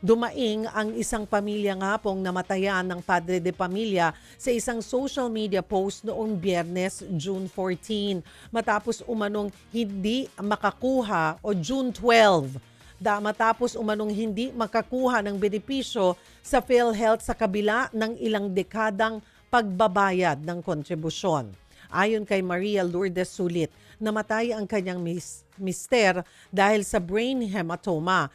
Dumaing ang isang pamilya nga pong namatayan ng padre de pamilya sa isang social media post noong Biyernes, June 14, matapos umanong hindi makakuha o June 12. Matapos umanong hindi makakuha ng benepisyo sa PhilHealth sa kabila ng ilang dekadang pagbabayad ng kontribusyon. Ayon kay Maria Lourdes Sulit, namatay ang kanyang mister dahil sa brain hematoma.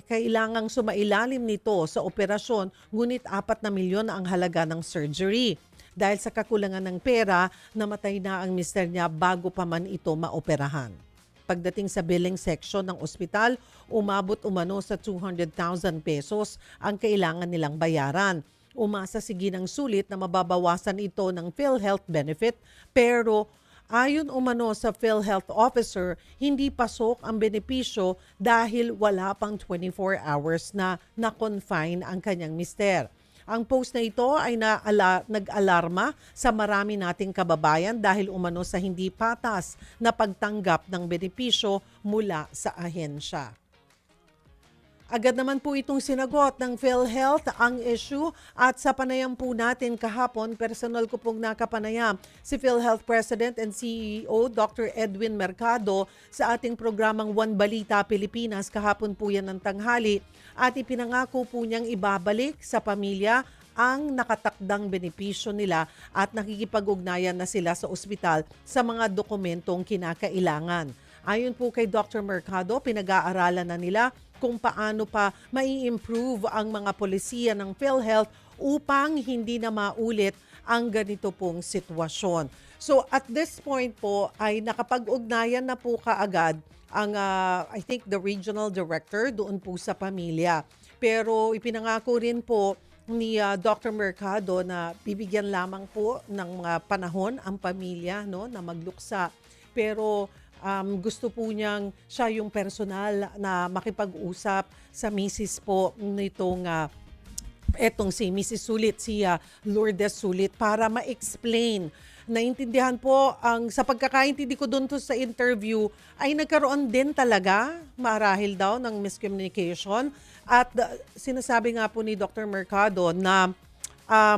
Kailangang sumailalim nito sa operasyon, ngunit 4 na milyon ang halaga ng surgery. Dahil sa kakulangan ng pera, namatay na ang mister niya bago pa man ito maoperahan. Pagdating sa billing section ng ospital, umabot umano sa 200,000 pesos ang kailangan nilang bayaran. Umasa si Ginang Sulit na mababawasan ito ng PhilHealth benefit, pero ayon umano sa PhilHealth officer, hindi pasok ang benepisyo dahil wala pang 24 hours na na-confine ang kanyang mister. Ang post na ito ay nag-alarma sa marami nating kababayan dahil umano sa hindi patas na pagtanggap ng benepisyo mula sa ahensya. Agad naman po itong sinagot ng PhilHealth ang issue at sa panayam po natin kahapon, personal ko pong nakapanayam si PhilHealth President and CEO Dr. Edwin Mercado sa ating programang One Balita Pilipinas kahapon po yan ng tanghali at ipinangako po niyang ibabalik sa pamilya ang nakatakdang benepisyo nila at nakikipag-ugnayan na sila sa ospital sa mga dokumentong kinakailangan. Ayon po kay Dr. Mercado, pinag-aaralan na nila kung paano pa mai-improve ang mga polisiya ng PhilHealth upang hindi na maulit ang ganito pong sitwasyon. So at this point po ay nakapag-ugnayan na po kaagad ang I think the regional director doon po sa pamilya. Pero ipinangako rin po ni Dr. Mercado na bibigyan lamang po ng mga panahon ang pamilya na magluksa. Pero gusto po niyang siya yung personal na makipag-usap sa misis po nitong etong si Mrs. Sulit, si Lourdes Sulit, para ma-explain. Naintindihan po, sa pagkakaintindi ko doon sa interview, ay nagkaroon din talaga, marahil daw, ng miscommunication. At sinasabi nga po ni Dr. Mercado na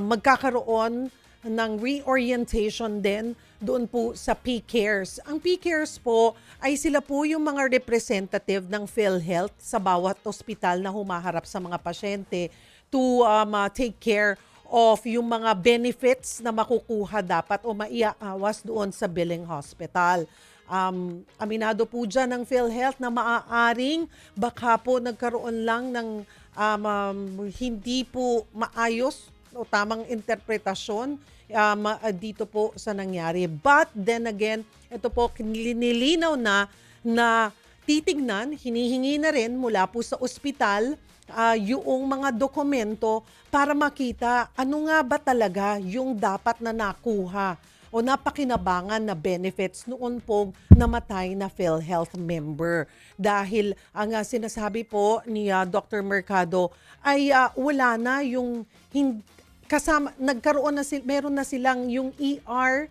magkakaroon ng reorientation din doon po sa PCares. Ang PCares po ay sila po yung mga representative ng PhilHealth sa bawat ospital na humaharap sa mga pasyente to take care of yung mga benefits na makukuha dapat o maiaawas doon sa billing hospital. Aminado po dyan ng PhilHealth na maaaring baka po nagkaroon lang ng hindi po maayos o tamang interpretasyon dito po sa nangyari. But then again, ito po nilinaw na titignan, hinihingi na rin mula po sa ospital yung mga dokumento para makita ano nga ba talaga yung dapat na nakuha o napakinabangan na benefits noon pong namatay na PhilHealth member. Dahil ang sinasabi po ni Dr. Mercado ay wala na yung kasama, nagkaroon na meron na silang yung ER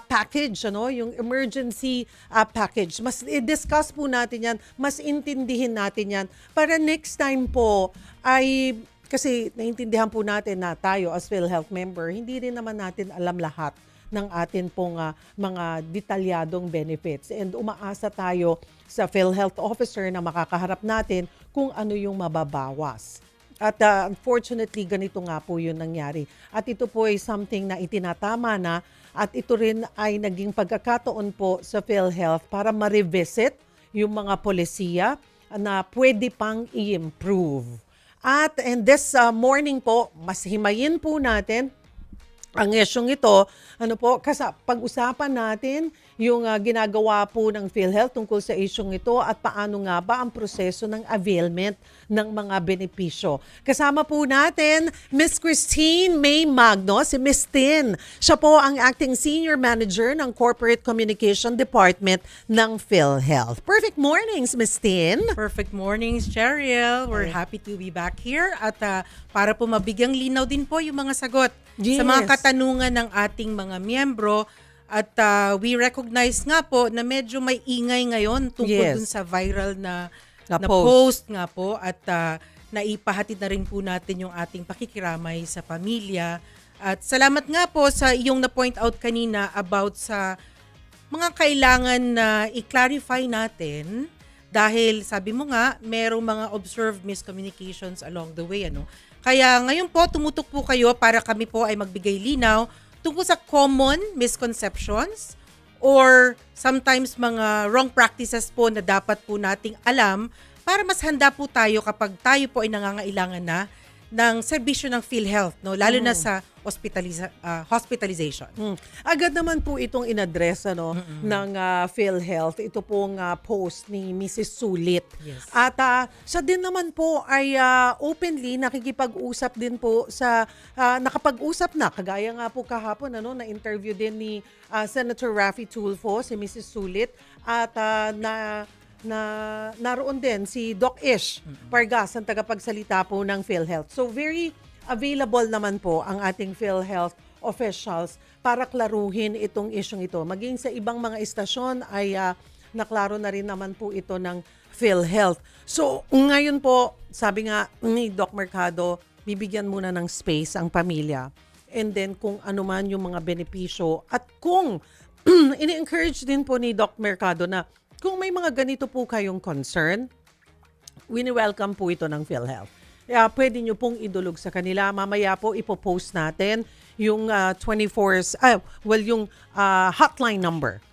package, yung emergency package. Mas i-discuss po natin yan, mas intindihin natin yan para next time po ay, kasi naintindihan po natin na tayo as PhilHealth member, hindi rin naman natin alam lahat ng atin pong mga detalyadong benefits. And umaasa tayo sa PhilHealth officer na makakaharap natin kung ano yung mababawas. At unfortunately, ganito nga po yun nangyari. At ito po ay something na itinatama na at ito rin ay naging pagkakataon po sa PhilHealth para ma-revisit yung mga polisiya na pwede pang i-improve. At and this morning po, mas himayin po natin ang isyong ito, pag-usapan natin yung ginagawa po ng PhilHealth tungkol sa isyong ito at paano nga ba ang proseso ng availment ng mga benepisyo. Kasama po natin Miss Christine May Magno, si Miss Tin. Siya po ang Acting Senior Manager ng Corporate Communication Department ng PhilHealth. Perfect mornings, Miss Tin. Perfect mornings, Cheryl. We're happy to be back here at para po mabigyang linaw din po yung mga sagot sa mga katanungan ng ating mga miyembro. At we recognize nga po na medyo may ingay ngayon tungkol dun sa viral na post nga po. At naipahatid na rin po natin yung ating pakikiramay sa pamilya. At salamat nga po sa iyong na-point out kanina about sa mga kailangan na i-clarify natin dahil sabi mo nga, merong mga observed miscommunications along the way. Kaya ngayon po, tumutok po kayo para kami po ay magbigay linaw tungkol sa common misconceptions or sometimes mga wrong practices po na dapat po nating alam para mas handa po tayo kapag tayo po ay nangangailangan na ng serbisyo ng PhilHealth, lalo na sa hospitalization. Agad naman po itong inadress ng PhilHealth. Ito pong post ni Mrs. Sulit. Yes. At siya din naman po ay openly nakikipag-usap din po sa nakapag-usap na. Kagaya nga po kahapon na-interview din ni Senator Raffy Tulfo, si Mrs. Sulit. At naroon din si Doc Ish Pargas, ang tagapagsalita po ng PhilHealth. So very available naman po ang ating PhilHealth officials para klaruhin itong isyong ito. Maging sa ibang mga istasyon ay naklaro na rin naman po ito ng PhilHealth. So ngayon po, sabi nga ni Doc Mercado, bibigyan muna ng space ang pamilya. And then kung ano man yung mga benepisyo at kung ini-encourage din po ni Doc Mercado na kung may mga ganito po kayong concern, wini-welcome po ito ng PhilHealth. Pwede nyo pong idulog sa kanila. Mamaya po ipopost natin yung yung hotline number.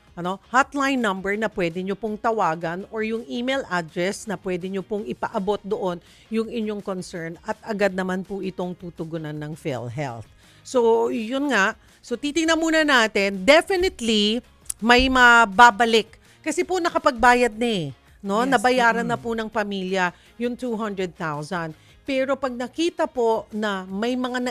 Hotline number na pwede nyo pong tawagan or yung email address na pwede nyo pong ipaabot doon yung inyong concern at agad naman po itong tutugunan ng PhilHealth. So, yun nga. So, titingnan muna natin. Definitely, may mababalik. Kasi po nakapagbayad na Yes. Nabayaran na po ng pamilya yung 200,000. Pero pag nakita po na may mga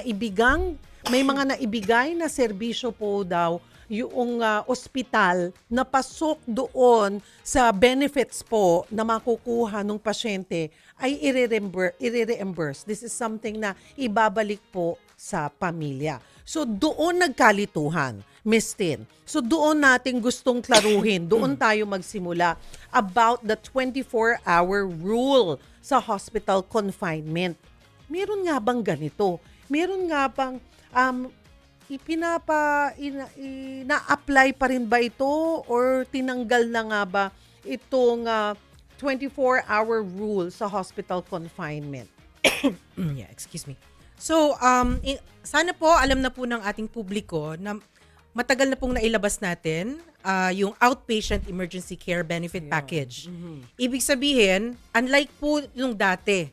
naibigay na serbisyo po daw yung ospital na pasok doon sa benefits po na makukuha ng pasyente ay i-reimburse. This is something na ibabalik po sa pamilya. So doon nagkalituhan, Miss Tin. So doon natin gustong klaruhin, doon tayo magsimula about the 24-hour rule sa hospital confinement. Meron nga bang ganito? Meron nga bang ina-apply pa rin ba ito or tinanggal na nga ba itong 24-hour rule sa hospital confinement? Yeah, excuse me. So, sana po alam na po ng ating publiko na matagal na pong nailabas natin yung outpatient emergency care benefit package. Ibig sabihin, unlike po yung dati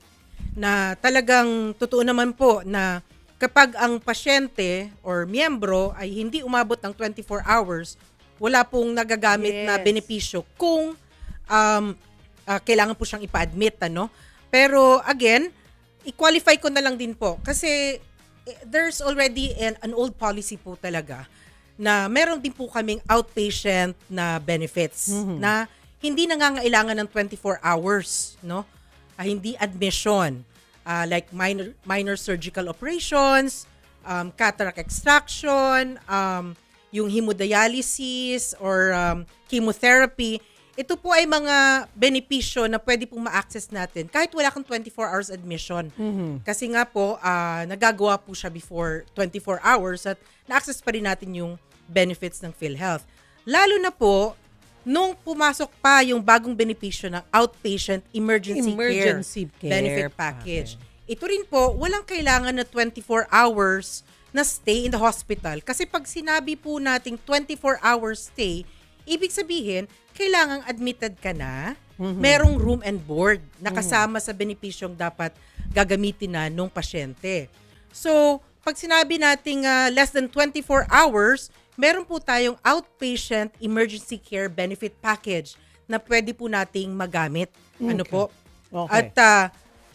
na talagang totoo naman po na kapag ang pasyente or miyembro ay hindi umabot ng 24 hours, wala pong nagagamit na benepisyo kung kailangan po siyang ipa-admit. Pero again, i-qualify ko na lang din po kasi there's already an old policy po talaga na meron din po kaming outpatient na benefits na hindi nangangailangan ng 24 hours, hindi admission, like minor surgical operations, cataract extraction, yung hemodialysis or chemotherapy. Ito po ay mga benepisyo na pwede pong ma-access natin kahit wala kang 24 hours admission. Kasi nga po, nagagawa po siya before 24 hours at na-access pa rin natin yung benefits ng PhilHealth. Lalo na po, nung pumasok pa yung bagong benepisyo ng outpatient emergency care benefit package. Ito rin po, walang kailangan na 24 hours na stay in the hospital. Kasi pag sinabi po nating 24 hours stay, ibig sabihin, kailangang admitted ka na, merong room and board na kasama sa benepisyong dapat gagamitin na nung pasyente. So, pag sinabi nating less than 24 hours, meron po tayong outpatient emergency care benefit package na pwede po nating magamit. Ano po? Okay. At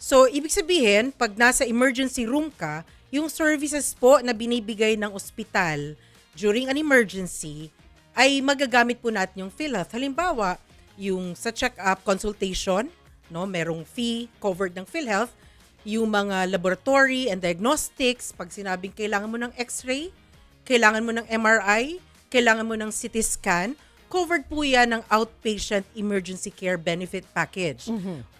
so, ibig sabihin, pag nasa emergency room ka, yung services po na binibigay ng ospital during an emergency ay magagamit po natin yung PhilHealth. Halimbawa, yung sa check-up consultation, merong fee covered ng PhilHealth, yung mga laboratory and diagnostics, pag sinabing kailangan mo ng x-ray, kailangan mo ng MRI, kailangan mo ng CT scan, covered po yan ng outpatient emergency care benefit package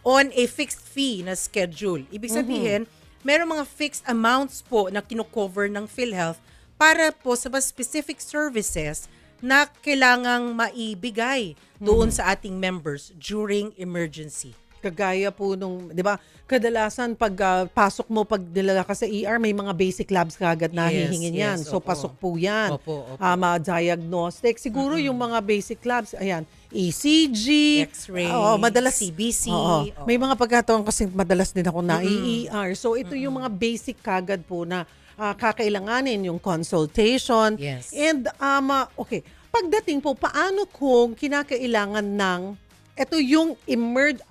on a fixed fee na schedule. Ibig sabihin, meron mga fixed amounts po na kino-cover ng PhilHealth para po sa mga specific services na kailangang maibigay doon sa ating members during emergency. Kagaya po nung, di ba, kadalasan pag pasok mo, pag nilala ka sa ER, may mga basic labs kagad na Yes, hihingin yan. yes, So, opo. pasok po yan. Opo. Diagnostic. Siguro yung mga basic labs, ayan, ECG, X-ray, madalas, CBC. Oo. Oo. May mga pagkataon kasi madalas din ako na ER. So, ito yung mga basic kagad po na kakailanganin, yung consultation. Yes. And, okay, pagdating po, paano kung kinakailangan ng ito yung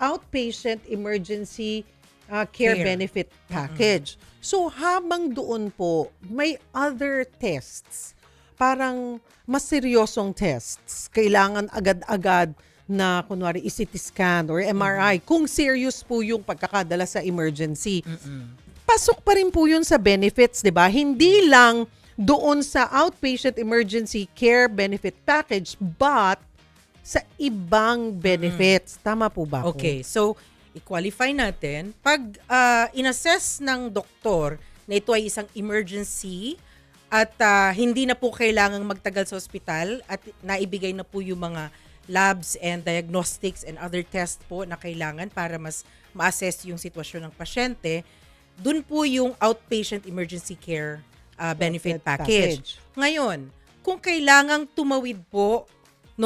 outpatient emergency care benefit package. So habang doon po, may other tests, parang mas seryosong tests. Kailangan agad-agad na kunwari CT scan or MRI kung serious po yung pagkakadala sa emergency. Pasok pa rin po yun sa benefits, di ba? Hindi lang doon sa outpatient emergency care benefit package, but sa ibang benefits. Tama po ba ako? Okay, so i-qualify natin. Pag inassess ng doktor na ito ay isang emergency at hindi na po kailangang magtagal sa ospital at naibigay na po yung mga labs and diagnostics and other tests po na kailangan para mas ma-assess yung sitwasyon ng pasyente, dun po yung outpatient emergency care benefit package. Ngayon, kung kailangang tumawid po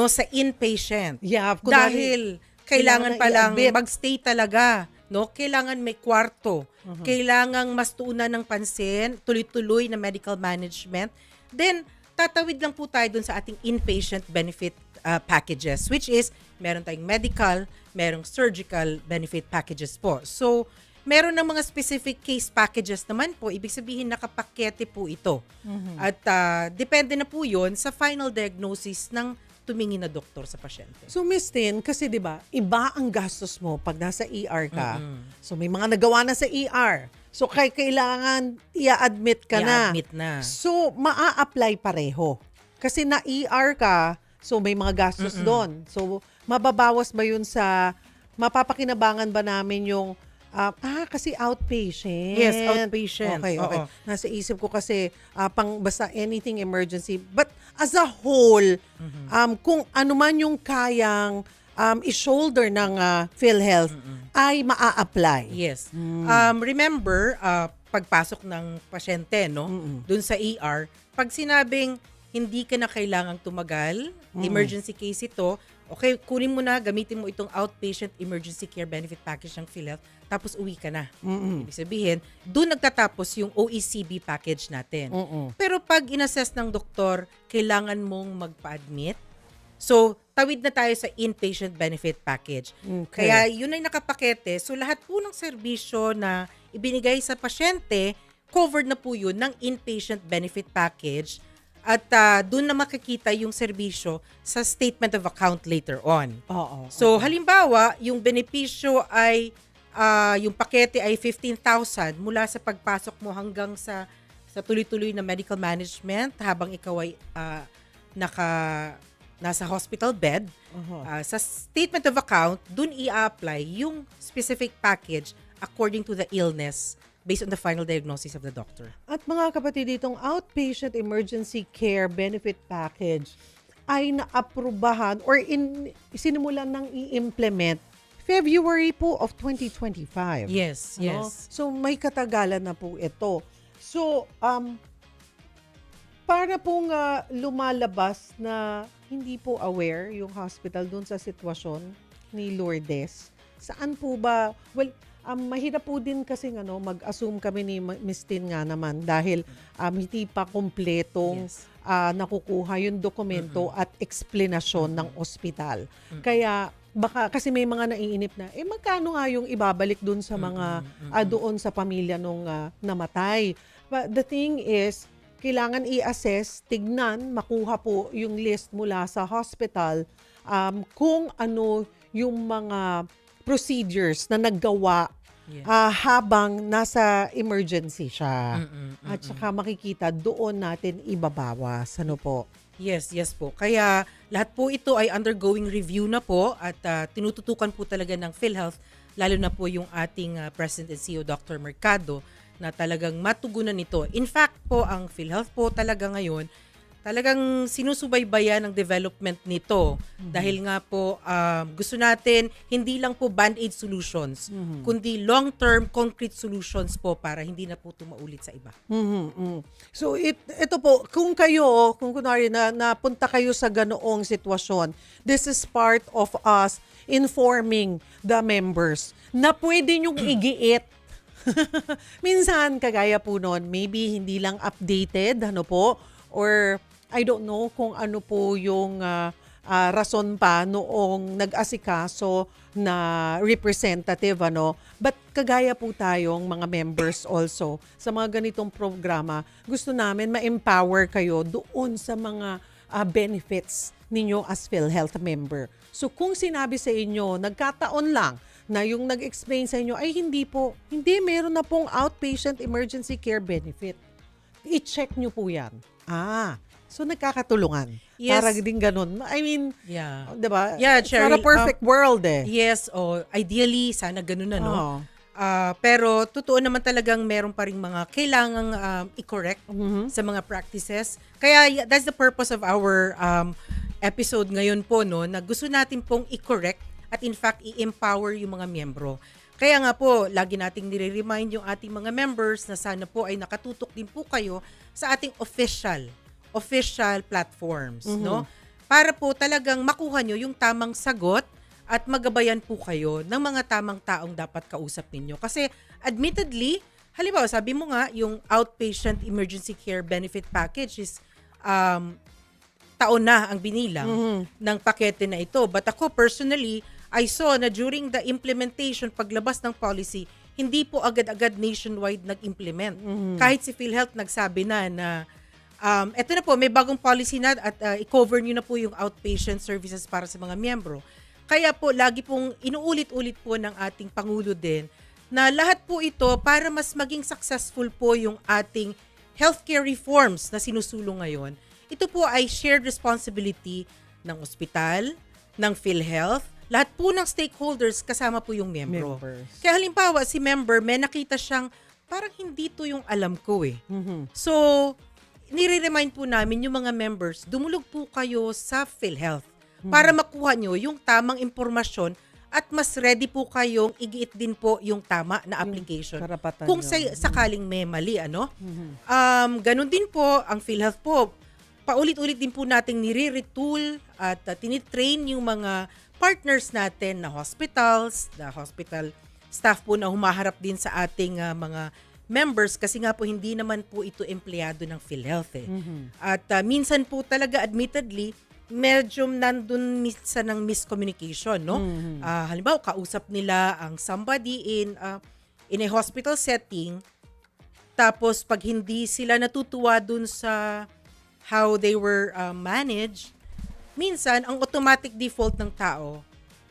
sa inpatient. Yeah, Dahil kailangan palang i-admit. magstay talaga, Kailangan may kwarto. Kailangan mas tuunan ng pansin, tuloy-tuloy na medical management. Then tatawid lang po tayo dun sa ating inpatient benefit packages, which is meron tayong medical, merong surgical benefit packages po. So meron ng mga specific case packages naman po, ibig sabihin nakapakete po ito. At depende na po 'yon sa final diagnosis ng tumingin na doktor sa pasyente. So Miss Tin, kasi 'di ba, iba ang gastos mo pag nasa ER ka. So may mga nagawa na sa ER. So kailangan i-admit ka na. I-admit na. So maa-apply pareho. Kasi na ER ka, so may mga gastos doon. So mababawas ba 'yun sa mapapakinabangan ba namin yung kasi outpatient. Yes, outpatient. Okay. Oo. Nasa isip ko kasi pang basta anything emergency. But as a whole, kung ano man yung kayang i-shoulder ng PhilHealth ay maa-apply. Yes. Remember, pagpasok ng pasyente, dun sa ER, pag sinabing hindi ka na kailangang tumagal, emergency case ito, okay, kunin mo na, gamitin mo itong outpatient emergency care benefit package ng PhilHealth, tapos uwi ka na. Ibig sabihin, doon nagtatapos yung OECB package natin. Pero pag inassess ng doktor, kailangan mong magpa-admit. So, tawid na tayo sa inpatient benefit package. Okay. Kaya yun ay nakapakete. So, lahat po ng serbisyo na ibinigay sa pasyente, covered na po yun ng inpatient benefit package. At doon na makikita yung serbisyo sa statement of account later on. Oo. So, halimbawa, yung benepisyo ay, yung pakete ay 15,000 mula sa pagpasok mo hanggang sa tuloy-tuloy na medical management habang ikaw ay nasa hospital bed. Sa statement of account, dun i-apply yung specific package according to the illness based on the final diagnosis of the doctor. At mga kapatid, itong outpatient emergency care benefit package ay naaprubahan or sinimulan ng i-implement February po of 2025. Yes, Ano? yes. So may katagalan na po ito. So para pong lumalabas na hindi po aware yung hospital dun sa sitwasyon ni Lourdes, saan po ba, well, mahirap po din kasi mag-assume kami ni Miss Tin nga naman dahil hindi pa kumpletong Yes. nakukuha yung dokumento at eksplenasyon ng ospital. Kaya baka kasi may mga naiinip na magkano nga yung ibabalik dun sa mga doon sa pamilya nung namatay. But the thing is, kailangan i-assess, tignan, makuha po yung list mula sa hospital kung ano yung mga procedures na naggawa habang nasa emergency siya. At saka makikita doon natin ibabawas. Ano po? Yes, yes po. Kaya lahat po ito ay undergoing review na po at tinututukan po talaga ng PhilHealth, lalo na po yung ating President and CEO Dr. Mercado na talagang matugunan nito. In fact po, ang PhilHealth po talaga ngayon, talagang sinusubaybayan ang development nito dahil nga po gusto natin hindi lang po band-aid solutions, kundi long-term concrete solutions po para hindi na po tumaulit sa iba. So ito po, kung kunwari na napunta kayo sa ganoong sitwasyon, this is part of us informing the members na pwede nyong igiit. Minsan, kagaya po noon, maybe hindi lang updated, ano po, or I don't know kung ano po yung rason pa noong nag-asikaso na representative, ano. But kagaya po tayong mga members also sa mga ganitong programa, gusto namin ma-empower kayo doon sa mga benefits ninyo as PhilHealth member. So kung sinabi sa inyo, nagkataon lang na yung nag-explain sa inyo, ay hindi meron na pong outpatient emergency care benefit. I-check nyo po yan. So nagkakatulungan. Yes. Para din ganun. I mean, Yeah. diba? Yeah, It's not a Cheryl, perfect world eh. Yes, ideally sana ganun na, no? Oo. Pero totoo naman talagang meron pa ring mga kailangang i-correct sa mga practices. Kaya that's the purpose of our episode ngayon po, no, na gusto natin pong i-correct at in fact i-empower yung mga miyembro. Kaya nga po, lagi nating nire-remind yung ating mga members na sana po ay nakatutok din po kayo sa ating official platforms, no? Para po talagang makuha nyo yung tamang sagot at magabayan po kayo ng mga tamang taong dapat kausap ninyo. Kasi admittedly, halimbawa sabi mo nga, yung outpatient emergency care benefit package is taon na ang binilang ng pakete na ito. But ako personally, I saw na during the implementation, paglabas ng policy, hindi po agad-agad nationwide nag-implement. Kahit si PhilHealth nagsabi na eto na po, may bagong policy na at i-cover nyo na po yung outpatient services para sa mga miyembro. Kaya po, lagi pong inuulit-ulit po ng ating Pangulo din na lahat po ito para mas maging successful po yung ating healthcare reforms na sinusulong ngayon. Ito po ay shared responsibility ng ospital, ng PhilHealth, lahat po ng stakeholders kasama po yung miyembro. Kaya halimbawa, si member, may nakita siyang parang hindi to yung alam ko eh. So, nire-remind po namin yung mga members, dumulog po kayo sa PhilHealth para makuha nyo yung tamang impormasyon at mas ready po kayong igiit din po yung tama na application. Karapatan Kung nyo. sakaling may mali, ano? Ganun din po, ang PhilHealth po, paulit-ulit din po nating nire-retool at tinitrain yung mga partners natin na hospitals, na hospital staff po na humaharap din sa ating mga members kasi nga po hindi naman po ito empleyado ng PhilHealth eh. At minsan po talaga admittedly medyo nandun minsan ng miscommunication, no? Halimbawa kausap nila ang somebody in a hospital setting tapos pag hindi sila natutuwa dun sa how they were managed, minsan ang automatic default ng tao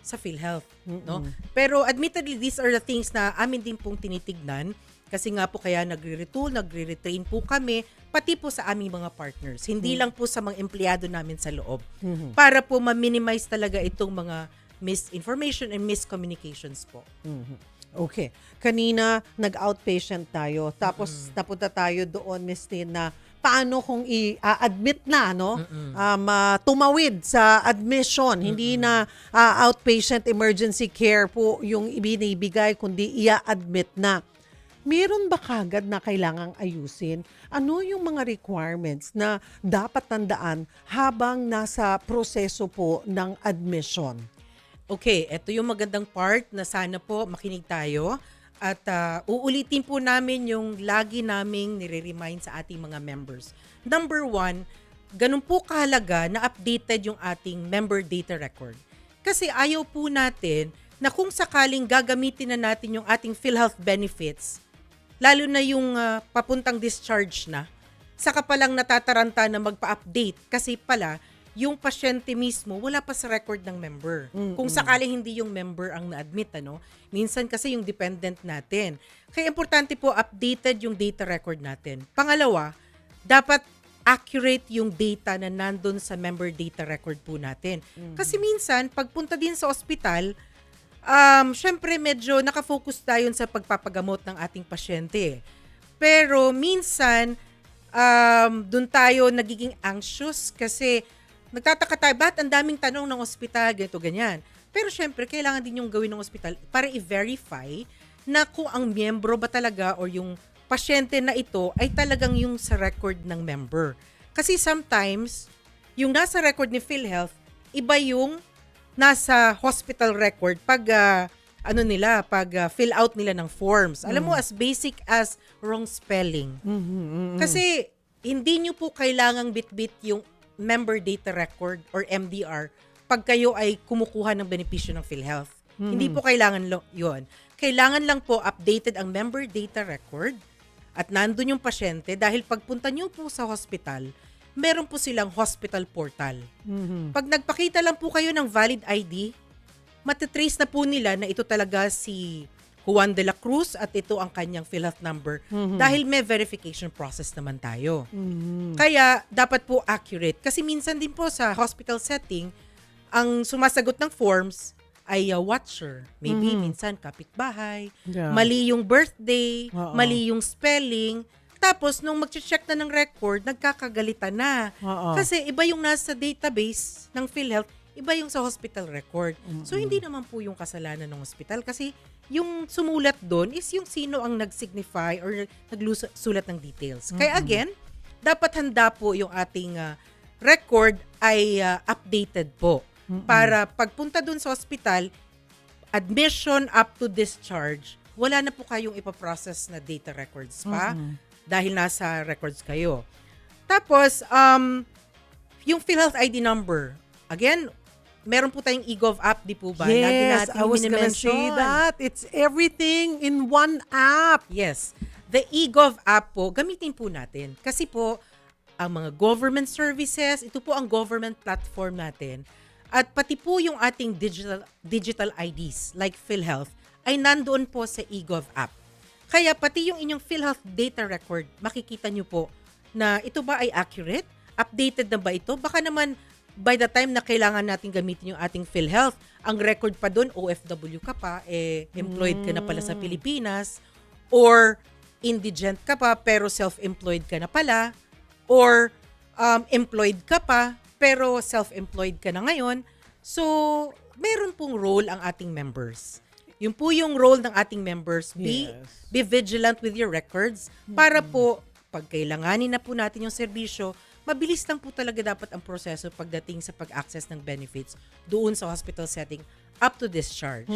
sa PhilHealth, no? Pero admittedly these are the things na amin din pong tinitignan. Kasi nga po kaya nagre-retool, nagre-retrain po kami, pati po sa aming mga partners. Hindi lang po sa mga empleyado namin sa loob. Para po ma-minimize talaga itong mga misinformation and miscommunications po. Okay. Kanina, nag-outpatient tayo. Tapos, napunta tayo doon, Ms. Tin, na paano kung i-admit na, no? Tumawid sa admission. Hindi na outpatient emergency care po yung ibinibigay, kundi i-admit na. Meron ba kagad na kailangang ayusin? Ano yung mga requirements na dapat tandaan habang nasa proseso po ng admission? Okay, ito yung magandang part na sana po makinig tayo at uulitin po namin yung lagi naming nire-remind sa ating mga members. Number 1, ganun po kahalaga na updated yung ating member data record. Kasi ayaw po natin na kung sakaling gagamitin na natin yung ating PhilHealth benefits, lalo na yung papuntang discharge na, saka palang natataranta na magpa-update kasi pala yung pasyente mismo wala pa sa record ng member. Kung sakaling hindi yung member ang na-admit, ano? Minsan kasi yung dependent natin. Kaya importante po updated yung data record natin. Pangalawa, dapat accurate yung data na nandun sa member data record po natin. Kasi minsan, pagpunta din sa ospital, syempre medyo nakafocus tayo sa pagpapagamot ng ating pasyente. Pero minsan, dun tayo nagiging anxious kasi nagtataka tayo, ba't ang daming tanong ng ospital, ganito, ganyan. Pero syempre, kailangan din yung gawin ng ospital para i-verify na kung ang miyembro ba talaga or yung pasyente na ito ay talagang yung sa record ng member. Kasi sometimes, yung nasa record ni PhilHealth, iba yung nasa hospital record pag fill out nila ng forms. Alam mo, as basic as wrong spelling. Kasi hindi nyo po kailangang bitbit yung member data record or MDR pag kayo ay kumukuha ng benepisyo ng PhilHealth. Hindi po kailangan yun. Kailangan lang po updated ang member data record at nandun yung pasyente dahil pagpunta nyo po sa hospital, meron po silang hospital portal. Pag nagpakita lang po kayo ng valid ID, matitrace na po nila na ito talaga si Juan de la Cruz at ito ang kanyang PhilHealth number dahil may verification process naman tayo. Kaya dapat po accurate. Kasi minsan din po sa hospital setting, ang sumasagot ng forms ay watcher. Maybe minsan kapitbahay, mali yung birthday, mali yung spelling. Tapos nung mag-check na ng record, nagkakagalitan na. Kasi iba yung nasa database ng PhilHealth, iba yung sa hospital record. So hindi naman po yung kasalanan ng hospital kasi yung sumulat doon is yung sino ang nag-signify or nagsulat ng details. Kaya again, dapat handa po yung ating record ay updated po. Para pagpunta doon sa hospital, admission up to discharge, wala na po kayong ipaprocess na data records pa dahil nasa records kayo. Tapos, yung PhilHealth ID number, again, meron po tayong eGov app, di po ba? Yes, I was gonna say that. It's everything in one app. Yes. The eGov app po, gamitin po natin. Kasi po, ang mga government services, ito po ang government platform natin. At pati po yung ating digital IDs like PhilHealth ay nandoon po sa eGov app. Kaya pati yung inyong PhilHealth data record, makikita nyo po na ito ba ay accurate? Updated na ba ito? Baka naman by the time na kailangan natin gamitin yung ating PhilHealth, ang record pa doon, OFW ka pa, employed ka na pala sa Pilipinas, or indigent ka pa pero self-employed ka na pala, or employed ka pa pero self-employed ka na ngayon. So, meron pong role ang ating members. Yun po yung role ng ating members. Be vigilant with your records para po, pag kailanganin na po natin yung serbisyo, mabilis lang po talaga dapat ang proseso pagdating sa pag-access ng benefits doon sa hospital setting up to discharge.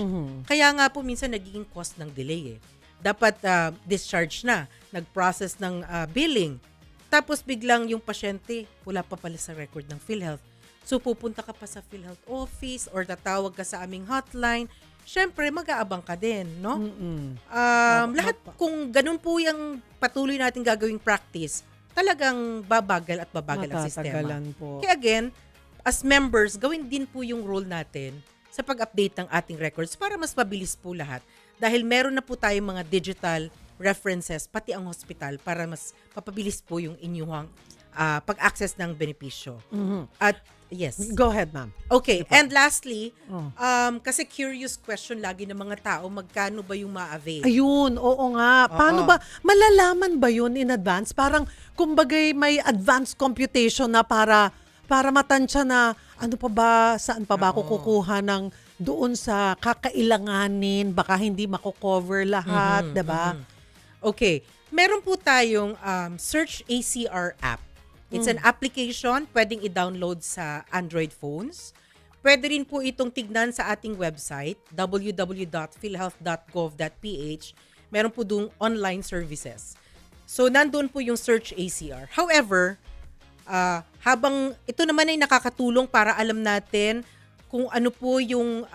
Kaya nga po minsan nagiging cost ng delay. Dapat discharge na, nag-process ng billing. Tapos biglang yung pasyente, wala pa pala sa record ng PhilHealth. So pupunta ka pa sa PhilHealth office or tatawag ka sa aming hotline. Syempre, mag-aabang ka din, no? Lahat, kung ganun po yung patuloy natin gagawing practice, talagang babagal at babagal ang sistema. Po. Kaya again, as members, gawin din po yung role natin sa pag-update ng ating records para mas mabilis po lahat. Dahil meron na po tayong mga digital references, pati ang hospital, para mas papabilis po yung inyong pag-access ng benepisyo. At yes. Go ahead, ma'am. Okay, and lastly, kasi curious question lagi ng mga tao, magkano ba yung ma-avail? Ayun, oo nga. Paano ba, malalaman ba yun in advance? Parang, kumbagay may advanced computation na para matansya na ano pa ba, saan pa ba ako kukuha ng doon sa kakailanganin, baka hindi mako-cover lahat, diba? Okay, meron po tayong Search ACR app. It's an application, pwedeng i-download sa Android phones. Pwede rin po itong tignan sa ating website, www.philhealth.gov.ph. Meron po doon online services. So, nandun po yung Search ACR. However, habang ito naman ay nakakatulong para alam natin kung ano po yung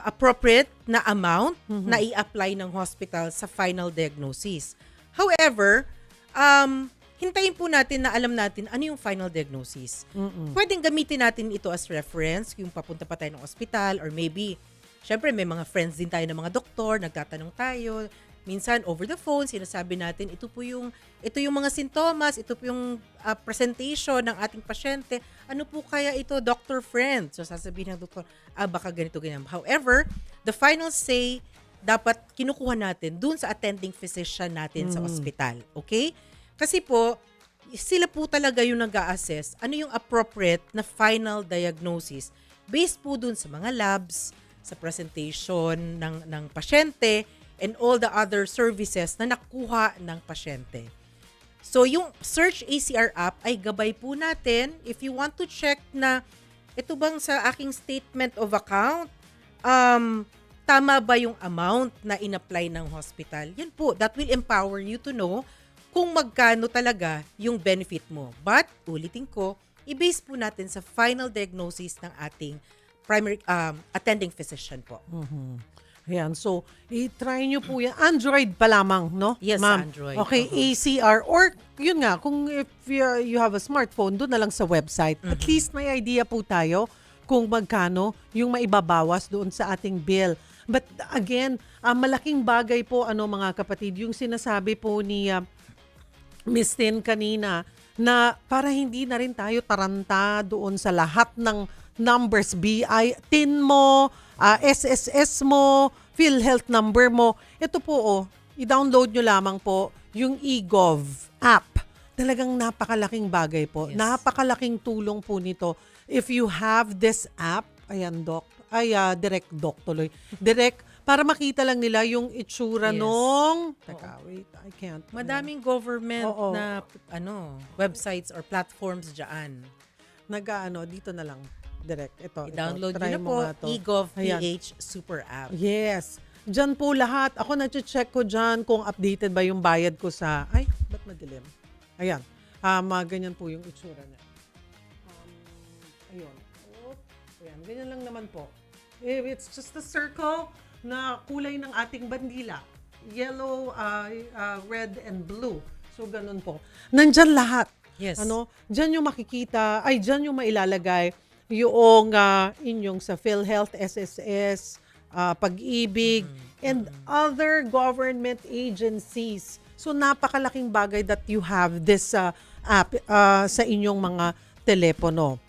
appropriate na amount na i-apply ng hospital sa final diagnosis. However, hintayin po natin na alam natin ano yung final diagnosis. Pwedeng gamitin natin ito as reference kung papunta pa tayo ng hospital or maybe, syempre may mga friends din tayo ng mga doktor, nagtatanong tayo, minsan over the phone, sinasabi natin, ito yung mga sintomas, ito po yung presentation ng ating pasyente. Ano po kaya ito, doctor friend? So sasabihin ng doktor, baka ganito, ganyan. However, the final say, dapat kinukuha natin dun sa attending physician natin sa ospital. Okay? Kasi po, sila po talaga yung nag-a-assess ano yung appropriate na final diagnosis based po dun sa mga labs, sa presentation ng pasyente, and all the other services na nakuha ng pasyente. So, yung Search ACR app ay gabay po natin if you want to check na ito bang sa aking statement of account, tama ba yung amount na in-apply ng hospital? Yan po, that will empower you to know kung magkano talaga yung benefit mo. But, ulitin ko, i-base po natin sa final diagnosis ng ating primary attending physician po. Ayan, so i-try nyo po yan. Android pa lamang, no? Yes, Ma'am? Android. Okay, ACR. Or, yun nga, kung if you have a smartphone, doon na lang sa website. At least may idea po tayo kung magkano yung maibabawas doon sa ating bill. But again, malaking bagay po, mga kapatid, yung sinasabi po ni Miss Tin kanina, na para hindi na rin tayo taranta doon sa lahat ng numbers, BI, TIN mo, SSS mo, PhilHealth number mo. Ito po, i-download nyo lamang po yung eGov app. Talagang napakalaking bagay po. Yes. Napakalaking tulong po nito. If you have this app, ayan direct doc tuloy. Direct, para makita lang nila yung itsura Yes. nung... Teka, wait, I can't. Madaming government Oo. na websites or platforms dyan. Dito na lang. Direct. Ito. I-download Try nyo na mo po, nga to. eGov Ayan. PH Super App. Yes. Diyan po lahat. Ako na-check ko dyan kung updated ba yung bayad ko sa... Ay, ba't madilim? Ayan. Ganyan po yung itsura niya. Ayun. Ayan. Ganyan lang naman po. It's just a circle na kulay ng ating bandila. Yellow, red, and blue. So, ganun po. Nandyan lahat. Yes. Diyan yung makikita, diyan yung mailalagay yung inyong sa PhilHealth, SSS, Pag-ibig, and other government agencies. So napakalaking bagay that you have this app sa inyong mga telepono.